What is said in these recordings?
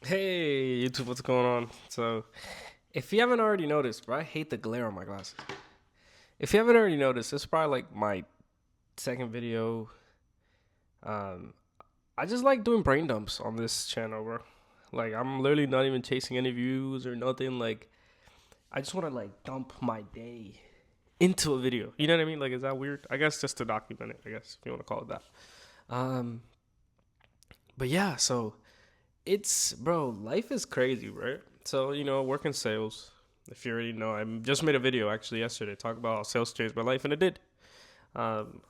Hey, YouTube, what's going on? So, if you haven't already noticed, bro, I hate the glare on my glasses. If you haven't already noticed, this is probably like my second video. Um, I just like doing brain dumps on this channel, bro. Like, I'm literally not even chasing any views or nothing. Like, I just want to like dump my day into a video. You know what I mean? Like, is that weird? I guess just to document it. I guess if you want to call it that. Um, but yeah, so it's bro, life is crazy, right? So work in sales. If you already know, I just made a video actually yesterday talk about how sales changed my life, and it did. Um,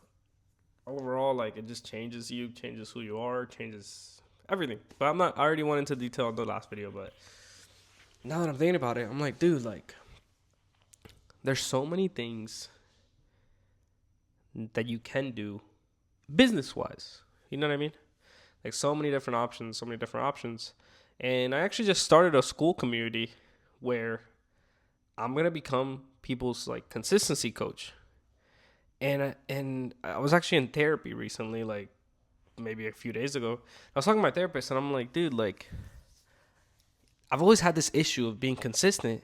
Overall, like it just changes you, changes who you are, changes everything. But I'm not. I already went into detail in the last video, but now that I'm thinking about it, I'm like, dude, like there's so many things that you can do business wise. You know what I mean? Like so many different options, so many different options. And I actually just started a Skool Community where I'm gonna become people's like consistency coach. And I was actually in therapy recently, like maybe a few days ago. I was talking to my therapist, and I'm like, dude, like I've always had this issue of being consistent,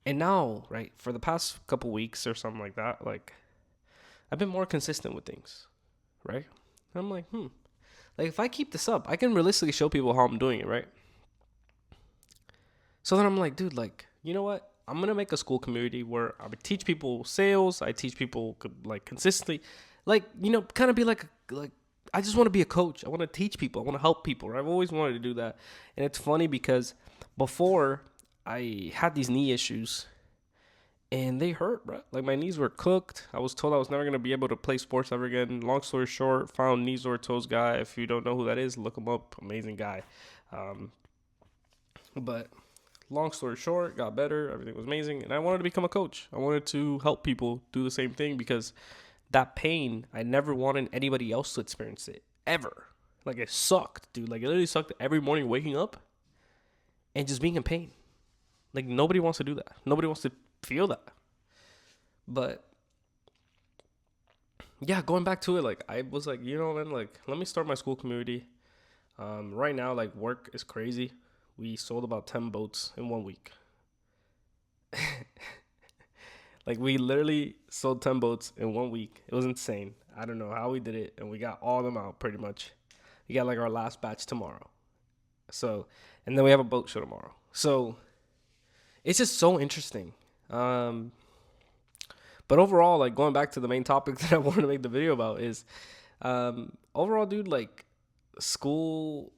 and now, right, for the past couple weeks or something like that, like I've been more consistent with things, right? And I'm like, like if I keep this up, I can realistically show people how I'm doing it, right? So then I'm like, dude, like, you know what? I'm gonna make a Skool Community where I would teach people sales. I teach people like consistently, like kind of be like I just want to be a coach. I want to teach people. I want to help people. Right? I've always wanted to do that, and it's funny because before I had these knee issues, and they hurt, bro. Like my knees were cooked. I was told I was never gonna be able to play sports ever again. Long story short, found Knees or Toes guy. If you don't know who that is, look him up. Amazing guy. Um, but long story short, got better. Everything was amazing, and I wanted to become a coach. I wanted to help people do the same thing because that pain, I never wanted anybody else to experience it ever. Like it sucked, dude. Like it literally sucked every morning waking up and just being in pain. Like nobody wants to do that. Nobody wants to feel that. But yeah, going back to it, like I was like, man, like let me start my Skool Community. Right now, like work is crazy. We sold about 10 boats in 1 week. Like we literally sold 10 boats in 1 week. It was insane. I don't know how we did it, and we got all of them out pretty much. We got like our last batch tomorrow. So, and then we have a boat show tomorrow. So it's just so interesting. Um, but overall, like going back to the main topic that I wanted to make the video about is, overall, dude, like school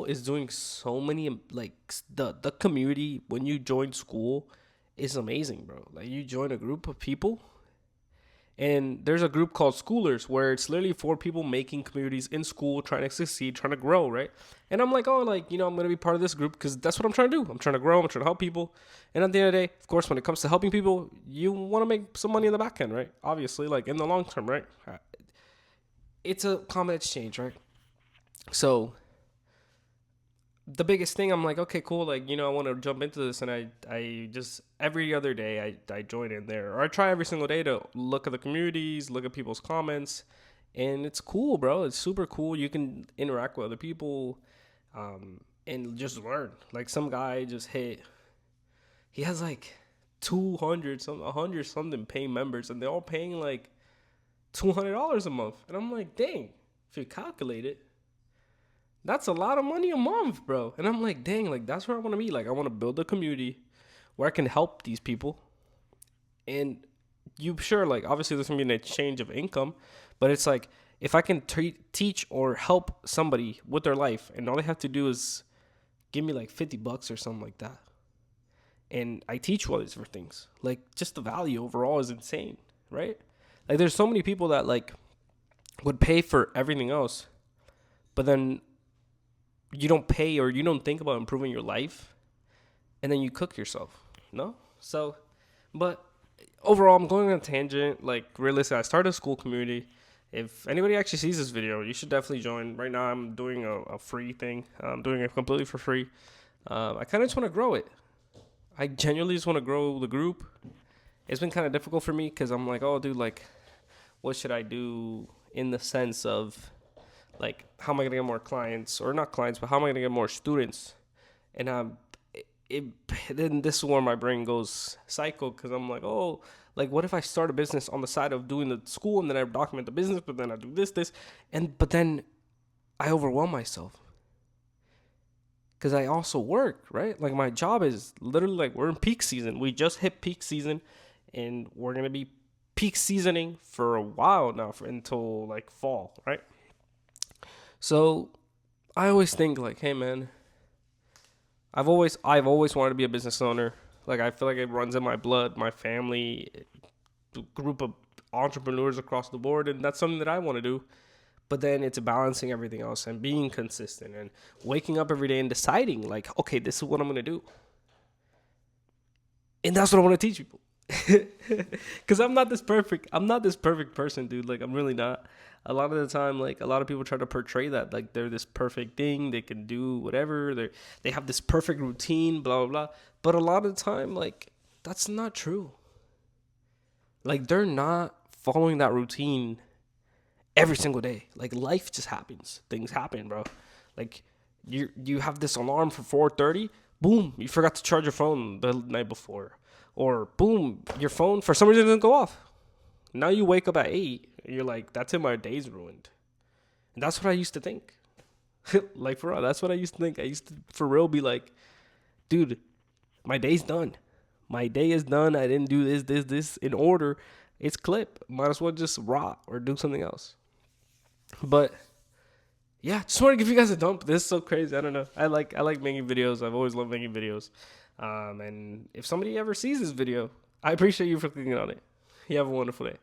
is doing so many like the community when you join school is amazing, bro. Like you join a group of people, and there's a group called Schoolers where it's literally for people making communities in school, trying to succeed, trying to grow, right? And I'm like, oh, like, I'm going to be part of this group because that's what I'm trying to do. I'm trying to grow. I'm trying to help people. And at the end of the day, of course, when it comes to helping people, you want to make some money in the back end, right? Obviously, like in the long term, right? It's a common exchange, right? So the biggest thing, I'm like, okay, cool. Like, I want to jump into this. And I just, every other day, I join in there. Or I try every single day to look at the communities, look at people's comments. And it's cool, bro. It's super cool. You can interact with other people and just learn. Like, some guy just he has like 200, 100 something paying members. And they're all paying like $200 a month. And I'm like, dang, if you calculate it, that's a lot of money a month, bro. And I'm like, dang, like that's where I want to be. Like I want to build a community where I can help these people. And you sure, like obviously there's gonna be an exchange of income, but it's like if I can teach or help somebody with their life, and all they have to do is give me like $50 or something like that, and I teach all these different things. Like just the value overall is insane, right? Like there's so many people that like would pay for everything else, but then you don't pay or you don't think about improving your life, and then you cook yourself. No? So, but overall, I'm going on a tangent. Like, realistically, I started a Skool Community. If anybody actually sees this video, you should definitely join. Right now, I'm doing a free thing. I'm doing it completely for free. I kind of just want to grow it. I genuinely just want to grow the group. It's been kind of difficult for me because I'm like, oh, dude, like, what should I do in the sense of Like, how am I gonna get more clients, or not clients, but how am I gonna get more students? And it then this is where my brain goes psycho, because I'm like, oh, like what if I start a business on the side of doing the school, and then I document the business, but then I do this, and but then I overwhelm myself because I also work, right? Like my job is literally like we're in peak season. We just hit peak season, and we're gonna be peak seasoning for a while now, until like fall, right? So I always think like, hey man, I've always wanted to be a business owner. Like I feel like it runs in my blood, my family, group of entrepreneurs across the board, and that's something that I want to do. But then it's balancing everything else and being consistent and waking up every day and deciding like, okay, this is what I'm gonna do, and that's what I want to teach people. Because I'm not this perfect person, dude. Like I'm really not. A lot of the time, like a lot of people try to portray that like they're this perfect thing, they can do whatever, they have this perfect routine, blah blah blah. But a lot of the time, like that's not true. Like they're not following that routine every single day. Like life just happens. Things happen, bro. Like you have this alarm for 4:30. Boom, you forgot to charge your phone the night before, or boom, your phone for some reason didn't go off. Now you wake up at 8. And you're like, that's it. My day's ruined. And that's what I used to think. Like for real, that's what I used to think. I used to for real be like, dude, my day's done. My day is done. I didn't do this in order. It's clip. Might as well just rot or do something else. But yeah, just want to give you guys a dump. This is so crazy. I don't know. I like making videos. I've always loved making videos. And if somebody ever sees this video, I appreciate you for clicking on it. You have a wonderful day.